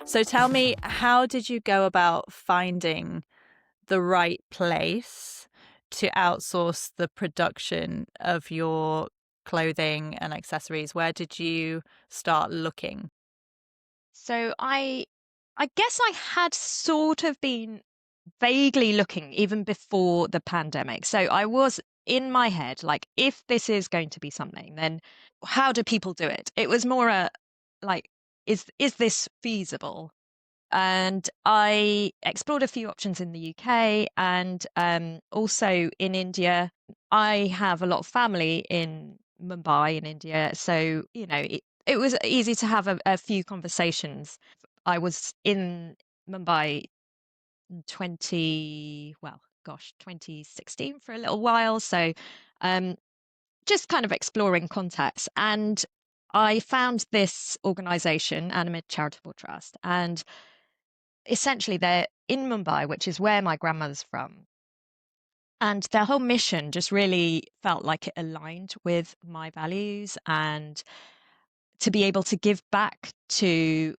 So tell me, how did you go about finding the right place to outsource the production of your clothing and accessories? Where did you start looking? So I guess I had sort of been vaguely looking even before the pandemic. So I was in my head like, if this is going to be something, then how do people do it? It was more a like, is this feasible? And I explored a few options in the UK and also in India. I have a lot of family in Mumbai in India, so it was easy to have a few conversations. I was in Mumbai in 2016 for a little while, so um, just kind of exploring contacts. And I found this organization, Animedh Charitable Trust, and essentially they're in Mumbai, which is where my grandmother's from. And their whole mission just really felt like it aligned with my values, and to be able to give back to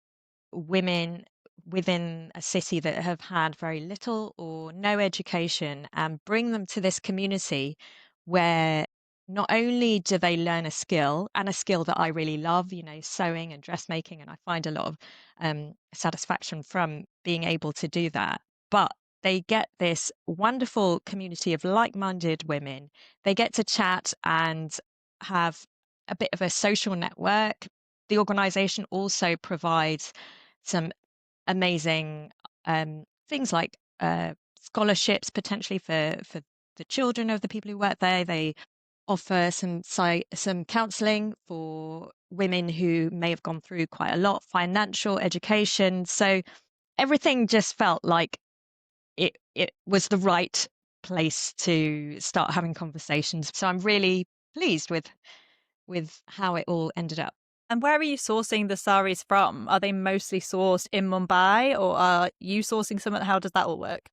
women within a city that have had very little or no education and bring them to this community where not only do they learn a skill, and a skill that I really love, sewing and dressmaking, and I find a lot of satisfaction from being able to do that, but they get this wonderful community of like-minded women. They get to chat and have a bit of a social network. The organization also provides some amazing things like scholarships potentially for the children of the people who work there. They offer some counselling for women who may have gone through quite a lot, financial education. So everything just felt like it was the right place to start having conversations. So I'm really pleased with how it all ended up. And where are you sourcing the saris from? Are they mostly sourced in Mumbai, or are you sourcing some? How does that all work?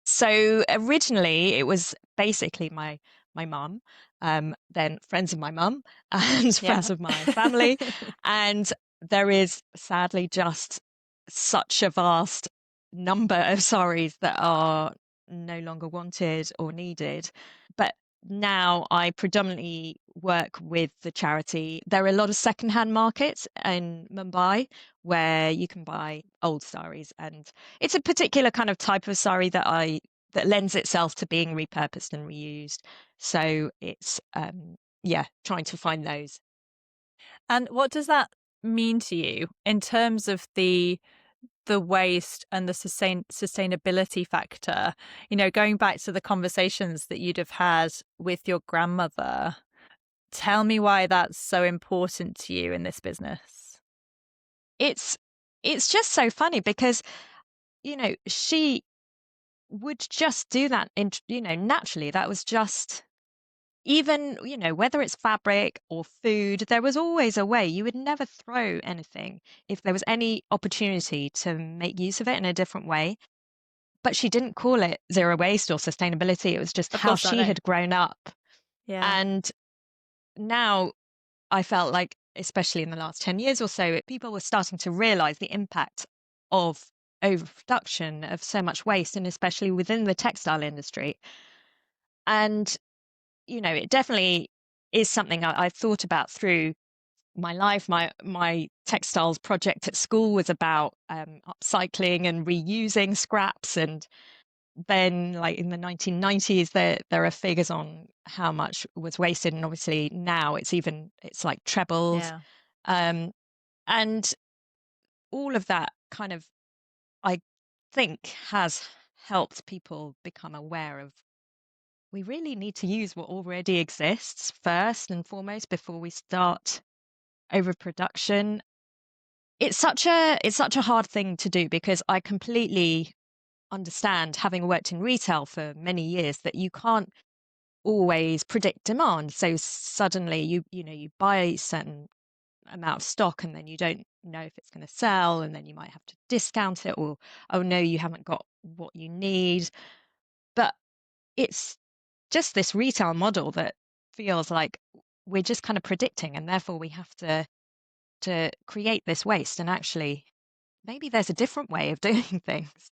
So originally it was basically my mum, then friends of my mum and Yeah. friends of my family. And there is sadly just such a vast number of saris that are no longer wanted or needed. But now I predominantly work with the charity. There are a lot of secondhand markets in Mumbai where you can buy old saris, and it's a particular kind of type of sari that lends itself to being repurposed and reused. So it's yeah, trying to find those. And what does that mean to you in terms of the waste and the sustainability factor? Going back to the conversations that you'd have had with your grandmother, tell me why that's so important to you in this business. It's it's just so funny because she would just do that naturally. That was just, even whether it's fabric or food, there was always a way. You would never throw anything if there was any opportunity to make use of it in a different way. But she didn't call it zero waste or sustainability. It was just Of how course not, she no. had grown up. Yeah. And now I felt like, especially in the last 10 years or so, people were starting to realize the impact of overproduction of so much waste, and especially within the textile industry. And, it definitely is something I've thought about through my life. My textiles project at school was about upcycling and reusing scraps. And then, like in the 1990s, there are figures on how much was wasted, and obviously now it's like trebled. Yeah. Um, and all of that kind of, I think, has helped people become aware of, we really need to use what already exists first and foremost before we start overproduction. It's such a hard thing to do, because I completely understand, having worked in retail for many years, that you can't always predict demand. So suddenly you buy a certain amount of stock, and then you don't know if it's going to sell, and then you might have to discount it, or oh no, you haven't got what you need. But it's just this retail model that feels like we're just kind of predicting, and therefore we have to create this waste. And actually, maybe there's a different way of doing things.